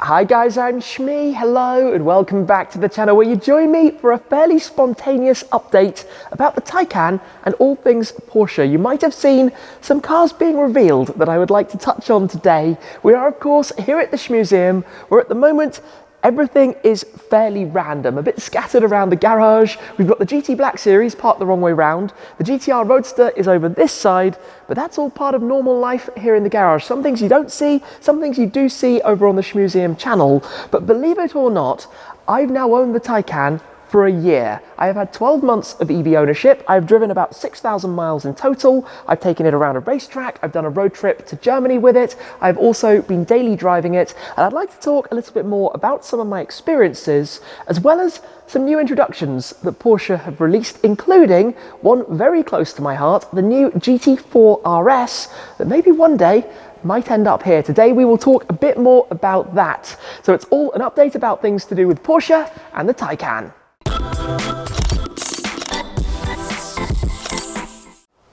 Hi guys, I'm Shmee, hello and welcome back to the channel where you join me for a fairly spontaneous update about the Taycan and all things Porsche. You might have seen some cars being revealed that I would like to touch on today. We are of course here at the Shmeemuseum, where at the moment everything is fairly random, a bit scattered around the garage. We've got the GT Black Series parked the wrong way round. The GTR Roadster is over this side, but that's all part of normal life here in the garage. Some things you don't see, some things you do see over on the Shmeemuseum channel. But believe it or not, I've now owned the Taycan for a year. I have had 12 months of EV ownership. I've driven about 6,000 miles in total. I've taken it around a racetrack. I've done a road trip to Germany with it. I've also been daily driving it. And I'd like to talk a little bit more about some of my experiences, as well as some new introductions that Porsche have released, including one very close to my heart, the new GT4 RS, that maybe one day might end up here. Today we will talk a bit more about that. So it's all an update about things to do with Porsche and the Taycan.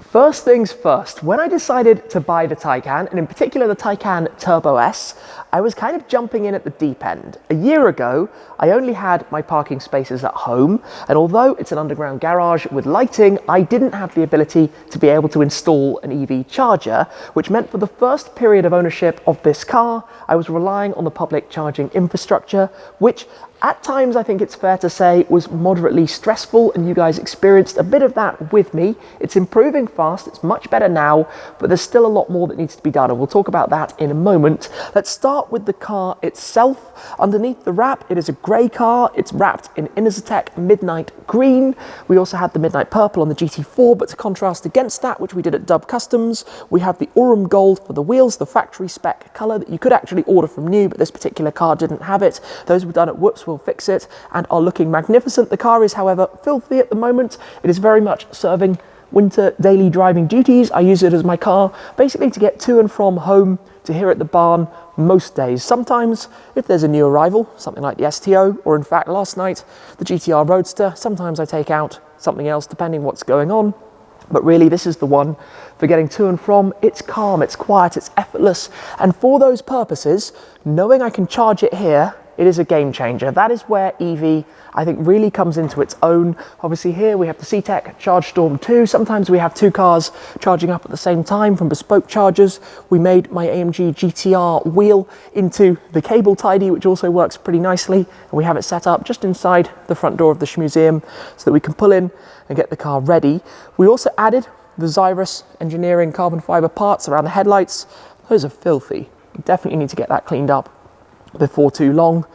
First things first, when I decided to buy the Taycan, and in particular the Taycan Turbo S, I was kind of jumping in at the deep end. A year ago, I only had my parking spaces at home, and although it's an underground garage with lighting, I didn't have the ability to be able to install an EV charger, which meant for the first period of ownership of this car, I was relying on the public charging infrastructure, which at times, I think it's fair to say, was moderately stressful, and you guys experienced a bit of that with me. It's improving fast, it's much better now, but there's still a lot more that needs to be done, and we'll talk about that in a moment. Let's start with the car itself. Underneath the wrap, it is a grey car. It's wrapped in Ctek Midnight Green. We also had the Midnight Purple on the GT4, but to contrast against that, which we did at Dub Customs, we have the Aurum Gold for the wheels, the factory spec colour that you could actually order from new, but this particular car didn't have it. Those were done at Whoops Will Fix It and are looking magnificent. The car is, however, filthy at the moment. It is very much serving winter daily driving duties. I use it as my car basically to get to and from home to here at the barn most days. Sometimes, if there's a new arrival, something like the STO, or in fact last night, the GTR Roadster, sometimes I take out something else depending what's going on. But really, this is the one for getting to and from. It's calm, it's quiet, it's effortless. And for those purposes, knowing I can charge it here, it is a game changer. That is where EV, I think, really comes into its own. Obviously here we have the Ctek ChargeStorm 2. Sometimes we have two cars charging up at the same time from bespoke chargers. We made my AMG GTR wheel into the cable tidy, which also works pretty nicely. And we have it set up just inside the front door of the Shmeemuseum so that we can pull in and get the car ready. We also added the Xyrus Engineering carbon fiber parts around the headlights. Those are filthy. You definitely need to get that cleaned up before too long,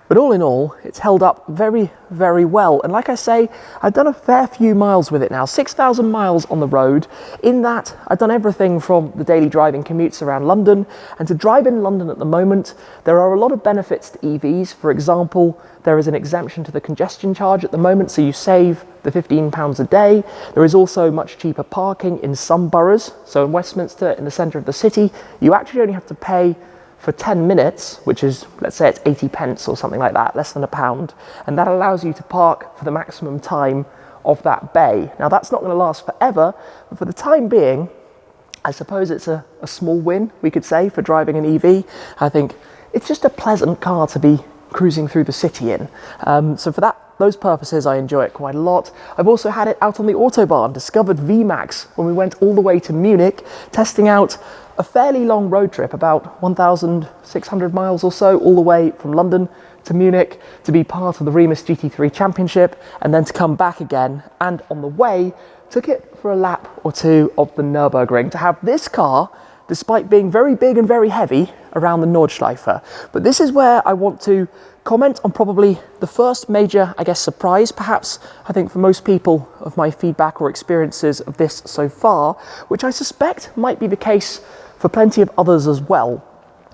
but all in all, it's held up very, very well. And like I say, I've done a fair few miles with it now, 6,000 miles on the road. In that, I've done everything from the daily driving commutes around London, and to drive in London at the moment, there are a lot of benefits to EVs. For example, there is an exemption to the congestion charge at the moment, so you save the £15 a day. There is also much cheaper parking in some boroughs. So in Westminster, in the centre of the city, you actually only have to pay for 10 minutes, which is, let's say it's 80 pence or something like that, less than £1, and that allows you to park for the maximum time of that bay. Now that's not going to last forever, but for the time being, I suppose it's a small win, we could say, for driving an EV. I think it's just a pleasant car to be cruising through the city in. So for those purposes, I enjoy it quite a lot. I've also had it out on the Autobahn, discovered VMAX when we went all the way to Munich, testing out a fairly long road trip, about 1,600 miles or so, all the way from London to Munich to be part of the Remus GT3 Championship, and then to come back again. And on the way, took it for a lap or two of the Nurburgring to have this car, despite being very big and very heavy, around the Nordschleife. But this is where I want to comment on probably the first major, I guess, surprise, perhaps, I think for most people, of my feedback or experiences of this so far, which I suspect might be the case for plenty of others as well.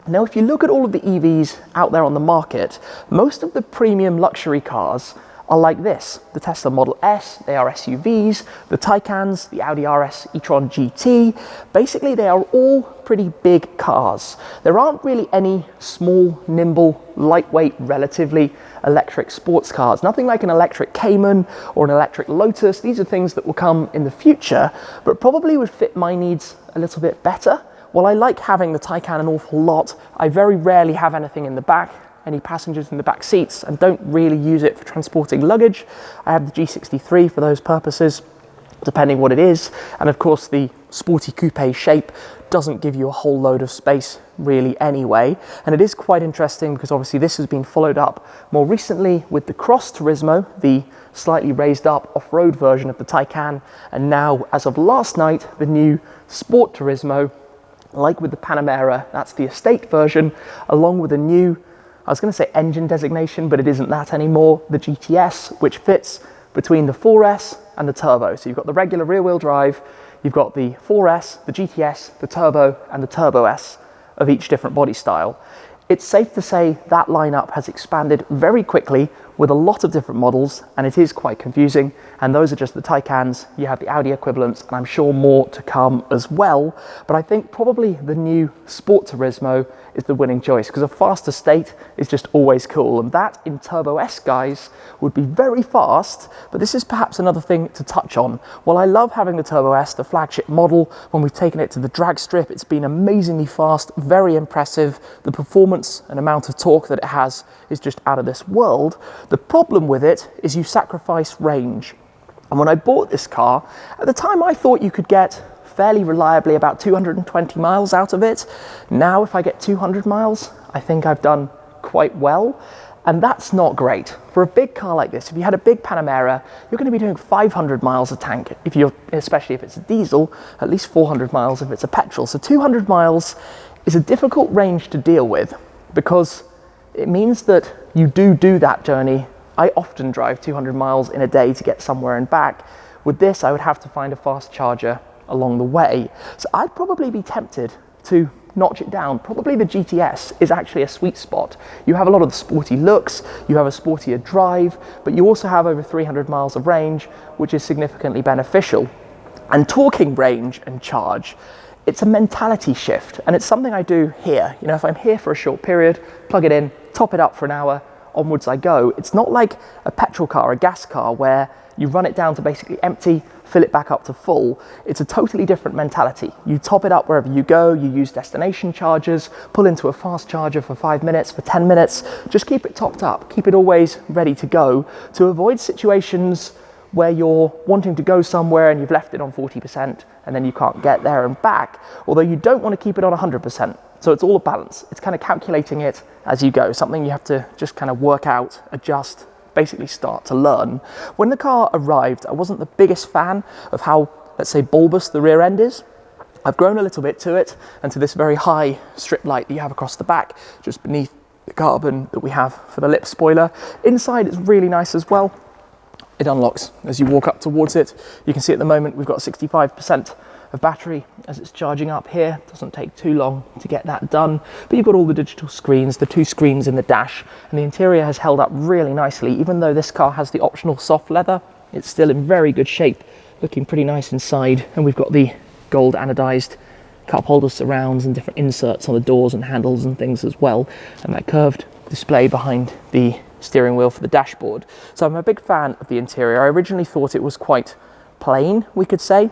Now, if you look at all of the EVs out there on the market, most of the premium luxury cars are like this. The Tesla Model S, they are SUVs, the Taycans, the Audi RS e-tron GT, basically they are all pretty big cars. There aren't really any small, nimble, lightweight, relatively electric sports cars. Nothing like an electric Cayman or an electric Lotus. These are things that will come in the future, but probably would fit my needs a little bit better. While I like having the Taycan an awful lot, I very rarely have anything in the back. any passengers in the back seats and don't really use it for transporting luggage. I have the G63 for those purposes, depending what it is. And of course, the sporty coupe shape doesn't give you a whole load of space really anyway. And it is quite interesting because obviously this has been followed up more recently with the Cross Turismo, the slightly raised up off-road version of the Taycan. And now, as of last night, the new Sport Turismo, like with the Panamera, that's the estate version, along with a new, I was going to say engine designation, but it isn't that anymore, the GTS, which fits between the 4S and the Turbo. So you've got the regular rear-wheel drive, you've got the 4S, the GTS, the Turbo, and the Turbo S of each different body style. It's safe to say that lineup has expanded very quickly with a lot of different models, and it is quite confusing. And those are just the Taycans. You have the Audi equivalents, and I'm sure more to come as well. But I think probably the new Sport Turismo is the winning choice because a fast estate is just always cool. And that in Turbo S, guys, would be very fast. But this is perhaps another thing to touch on. While I love having the Turbo S, the flagship model, when we've taken it to the drag strip, it's been amazingly fast, very impressive. The performance and amount of torque that it has is just out of this world. The problem with it is you sacrifice range. And when I bought this car, at the time I thought you could get fairly reliably about 220 miles out of it. Now if I get 200 miles, I think I've done quite well. And that's not great. For a big car like this, if you had a big Panamera, you're going to be doing 500 miles a tank, especially if it's a diesel, at least 400 miles if it's a petrol. So 200 miles is a difficult range to deal with because it means that you do that journey. I often drive 200 miles in a day to get somewhere and back. With this, I would have to find a fast charger along the way. So I'd probably be tempted to notch it down. Probably the GTS is actually a sweet spot. You have a lot of the sporty looks, you have a sportier drive, but you also have over 300 miles of range, which is significantly beneficial. And talking range and charge, it's a mentality shift, and it's something I do here. You know, if I'm here for a short period, plug it in, top it up for an hour, onwards I go. It's not like a petrol car, a gas car, where you run it down to basically empty, fill it back up to full. It's a totally different mentality. You top it up wherever you go, you use destination chargers, pull into a fast charger for 5 minutes, for 10 minutes, just keep it topped up, keep it always ready to go to avoid situations where you're wanting to go somewhere and you've left it on 40% and then you can't get there and back, although you don't want to keep it on 100%. So it's all a balance. It's kind of calculating it as you go, something you have to just kind of work out, adjust, basically start to learn. When the car arrived, I wasn't the biggest fan of how, let's say, bulbous the rear end is. I've grown a little bit to it and to this very high strip light that you have across the back, just beneath the carbon that we have for the lip spoiler. Inside it's really nice as well. It unlocks as you walk up towards it. You can see at the moment we've got 65% of battery as it's charging up here. It doesn't take too long to get that done, but you've got all the digital screens, the 2 screens in the dash, and the interior has held up really nicely. Even though this car has the optional soft leather, it's still in very good shape, looking pretty nice inside. And we've got the gold anodized cup holder surrounds and different inserts on the doors and handles and things as well, and that curved display behind the steering wheel for the dashboard. So I'm a big fan of the interior. I originally thought it was quite plain, we could say,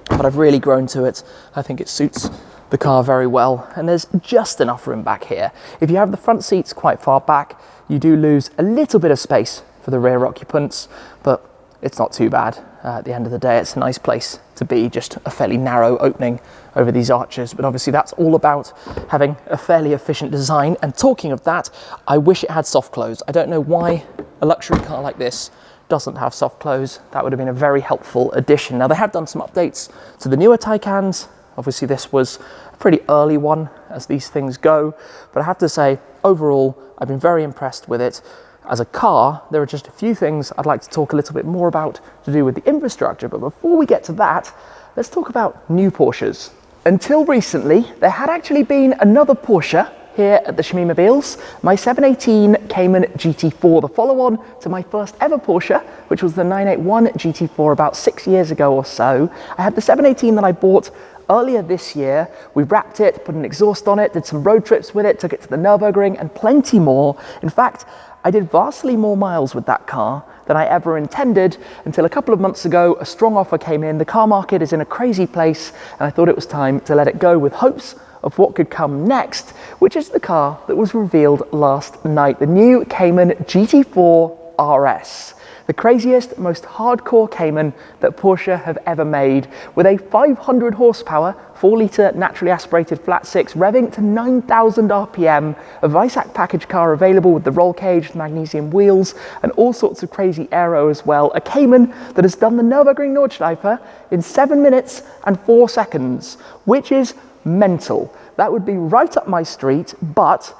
but I've really grown to it. I think it suits the car very well, and there's just enough room back here. If you have the front seats quite far back, you do lose a little bit of space for the rear occupants, but it's not too bad. At the end of the day, it's a nice place to be, just a fairly narrow opening over these arches, but obviously that's all about having a fairly efficient design. And talking of that, I wish it had soft close. I don't know why a luxury car like this doesn't have soft close. That would have been a very helpful addition. Now, they have done some updates to the newer Taycans. Obviously this was a pretty early one as these things go, but I have to say overall I've been very impressed with it. As a car, there are just a few things I'd like to talk a little bit more about to do with the infrastructure, but before we get to that, let's talk about new Porsches. Until recently, there had actually been another Porsche here at the Shmeemobiles, my 718 Cayman GT4, the follow-on to my first ever Porsche, which was the 981 GT4 about 6 years ago or so. I had the 718 that I bought earlier this year. We wrapped it, put an exhaust on it, did some road trips with it, took it to the Nurburgring and plenty more. In fact, I did vastly more miles with that car than I ever intended until a couple of months ago. A strong offer came in. The car market is in a crazy place, and I thought it was time to let it go with hopes of what could come next, which is the car that was revealed last night, the new Cayman GT4 RS. The craziest, most hardcore Cayman that Porsche have ever made, with a 500 horsepower, 4-litre naturally aspirated flat six, revving to 9,000 RPM, a Weissach package car available with the roll cage, magnesium wheels, and all sorts of crazy aero as well. A Cayman that has done the Nurburgring Nordschleife in 7 minutes and 4 seconds, which is mental. That would be right up my street, but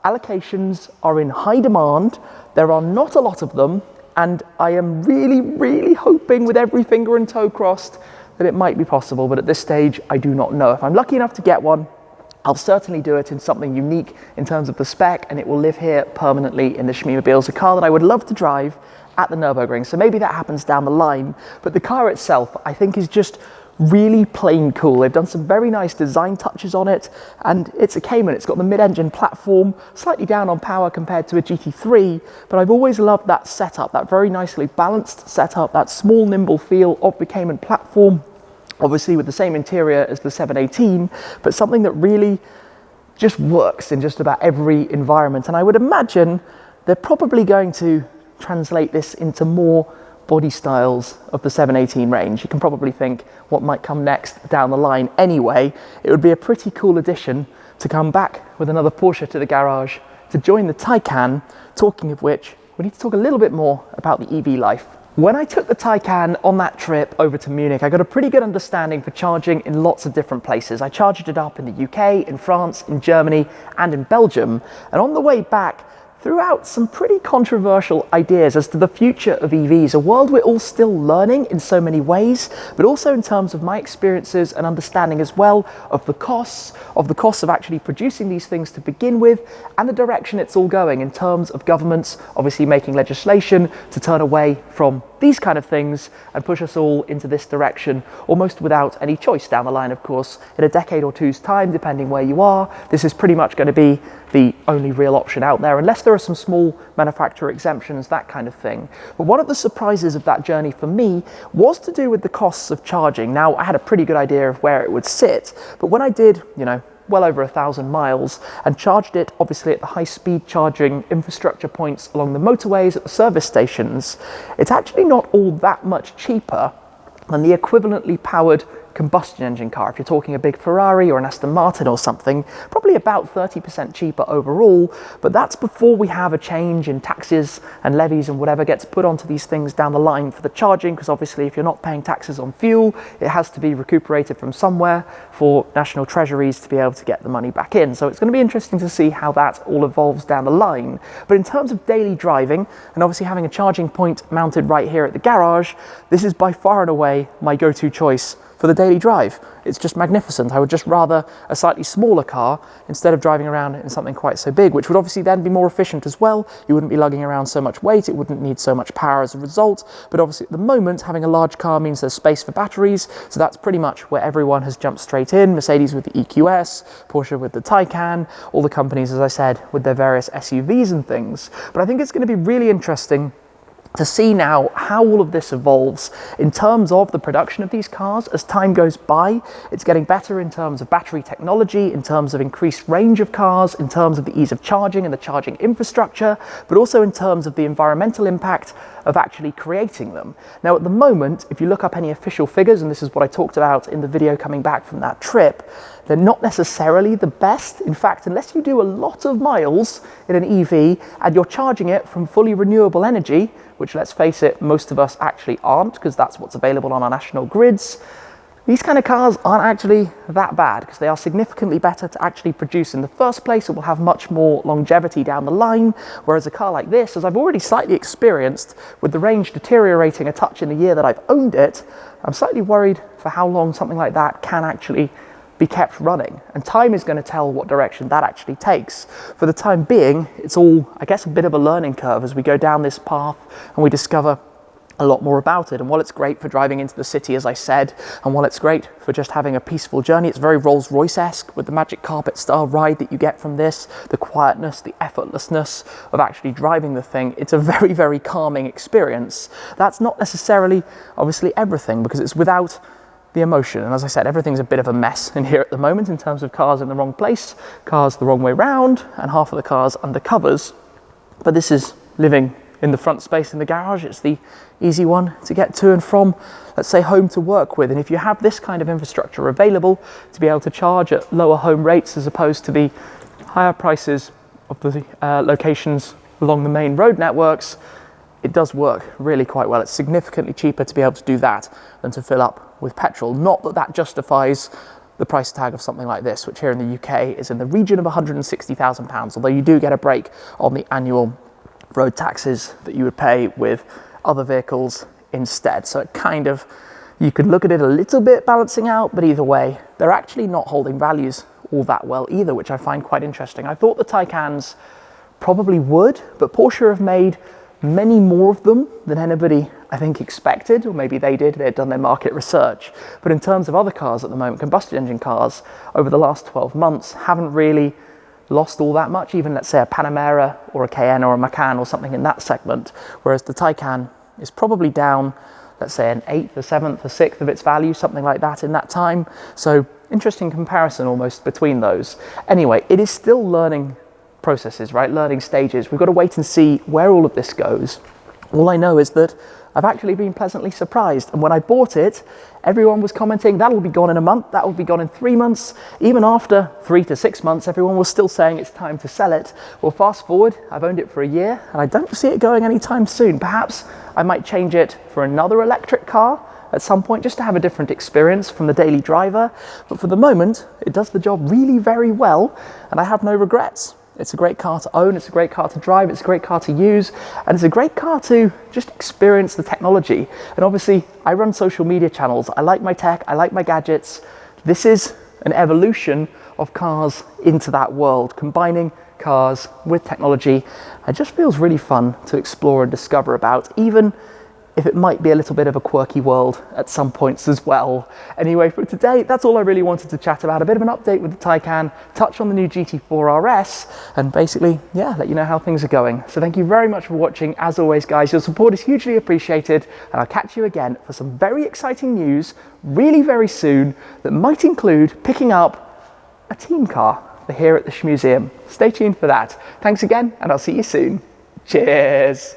allocations are in high demand. There are not a lot of them, and I am really, really hoping with every finger and toe crossed that it might be possible, but at this stage, I do not know. If I'm lucky enough to get one, I'll certainly do it in something unique in terms of the spec, and it will live here permanently in the Shmeemobile. It's a car that I would love to drive at the Nurburgring, so maybe that happens down the line, but the car itself, I think, is just really plain cool. They've done some very nice design touches on it, and it's a Cayman. It's got the mid-engine platform, slightly down on power compared to a GT3, but I've always loved that setup, that very nicely balanced setup, that small, nimble feel of the Cayman platform, obviously with the same interior as the 718, but something that really just works in just about every environment. And I would imagine they're probably going to translate this into more body styles of the 718 range. You can probably think what might come next down the line anyway. It would be a pretty cool addition to come back with another Porsche to the garage to join the Taycan. Talking of which, we need to talk a little bit more about the EV life. When I took the Taycan on that trip over to Munich, I got a pretty good understanding for charging in lots of different places. I charged it up in the UK, in France, in Germany, and in Belgium. And on the way back, threw out some pretty controversial ideas as to the future of EVs, a world we're all still learning in so many ways, but also in terms of my experiences and understanding as well of the costs of actually producing these things to begin with, and the direction it's all going in terms of governments obviously making legislation to turn away from these kind of things and push us all into this direction almost without any choice down the line. Of course, in a decade or two's time, depending where you are, this is pretty much going to be the only real option out there, unless there are some small manufacturer exemptions, that kind of thing. But one of the surprises of that journey for me was to do with the costs of charging. Now, I had a pretty good idea of where it would sit, but when I did, well over 1,000 miles and charged it obviously at the high-speed charging infrastructure points along the motorways at the service stations, it's actually not all that much cheaper than the equivalently powered combustion engine car. If you're talking a big Ferrari or an Aston Martin or something, probably about 30% cheaper overall, but that's before we have a change in taxes and levies and whatever gets put onto these things down the line for the charging, because obviously if you're not paying taxes on fuel, it has to be recuperated from somewhere for national treasuries to be able to get the money back in. So it's going to be interesting to see how that all evolves down the line. But in terms of daily driving, and obviously having a charging point mounted right here at the garage, this is by far and away my go-to choice for the daily drive. It's just magnificent. I would just rather a slightly smaller car instead of driving around in something quite so big, which would obviously then be more efficient as well. You wouldn't be lugging around so much weight, it wouldn't need so much power as a result, but obviously at the moment having a large car means there's space for batteries, so that's pretty much where everyone has jumped straight in. Mercedes with the EQS, Porsche with the Taycan, all the companies, as I said, with their various SUVs and things. But I think it's going to be really interesting to see now how all of this evolves in terms of the production of these cars as time goes by. It's getting better in terms of battery technology, in terms of increased range of cars, in terms of the ease of charging and the charging infrastructure, but also in terms of the environmental impact of actually creating them. Now at the moment, if you look up any official figures, and this is what I talked about in the video coming back from that trip, they're not necessarily the best. In fact, unless you do a lot of miles in an EV and you're charging it from fully renewable energy, which let's face it, most of us actually aren't, because that's what's available on our national grids, these kind of cars aren't actually that bad, because they are significantly better to actually produce in the first place. It will have much more longevity down the line, whereas a car like this, as I've already slightly experienced with the range deteriorating a touch in the year that I've owned it, I'm slightly worried for how long something like that can actually be kept running, and time is going to tell what direction that actually takes. For the time being, it's all, I guess, a bit of a learning curve as we go down this path and we discover a lot more about it. And while it's great for driving into the city, as I said, and while it's great for just having a peaceful journey, it's very Rolls-Royce-esque with the magic carpet style ride that you get from this, the quietness, the effortlessness of actually driving the thing. It's a very, very calming experience. That's not necessarily, obviously, everything, because it's without the emotion. And as I said, everything's a bit of a mess in here at the moment in terms of cars in the wrong place, cars the wrong way round, and half of the cars under covers. But this is living in the front space in the garage. It's the easy one to get to and from, let's say, home to work with. And if you have this kind of infrastructure available to be able to charge at lower home rates as opposed to the higher prices of the locations along the main road networks, it does work really quite well. It's significantly cheaper to be able to do that than to fill up with petrol. Not that that justifies the price tag of something like this, which here in the UK is in the region of £160,000, although you do get a break on the annual road taxes that you would pay with other vehicles instead. So it kind of, you could look at it a little bit balancing out, but either way, they're actually not holding values all that well either, which I find quite interesting. I thought the Taycans probably would, but Porsche have made many more of them than anybody, I think, expected, or maybe they did, they had done their market research. But in terms of other cars at the moment, combustion engine cars over the last 12 months haven't really lost all that much, even let's say a Panamera or a Cayenne or a Macan or something in that segment, whereas the Taycan is probably down, let's say, an eighth, a seventh, a sixth of its value, something like that in that time. So interesting comparison almost between those. Anyway, it is still learning processes, right? Learning stages. We've got to wait and see where all of this goes. All I know is that I've actually been pleasantly surprised. And when I bought it, everyone was commenting, that'll be gone in a month, that will be gone in 3 months. Even after 3 to 6 months, everyone was still saying it's time to sell it. Well, fast forward, I've owned it for a year and I don't see it going anytime soon. Perhaps I might change it for another electric car at some point, just to have a different experience from the daily driver. But for the moment, it does the job really very well and I have no regrets. It's a great car to own, it's a great car to drive, it's a great car to use, and it's a great car to just experience the technology. And obviously, I run social media channels. I like my tech, I like my gadgets. This is an evolution of cars into that world, combining cars with technology. It just feels really fun to explore and discover about, even if it might be a little bit of a quirky world at some points as well. Anyway, for today, that's all I really wanted to chat about. A bit of an update with the Taycan, touch on the new GT4 RS, and basically, yeah, let you know how things are going. So thank you very much for watching. As always, guys, your support is hugely appreciated, and I'll catch you again for some very exciting news really very soon that might include picking up a team car for here at the Shmemuseum. Stay tuned for that. Thanks again, and I'll see you soon. Cheers.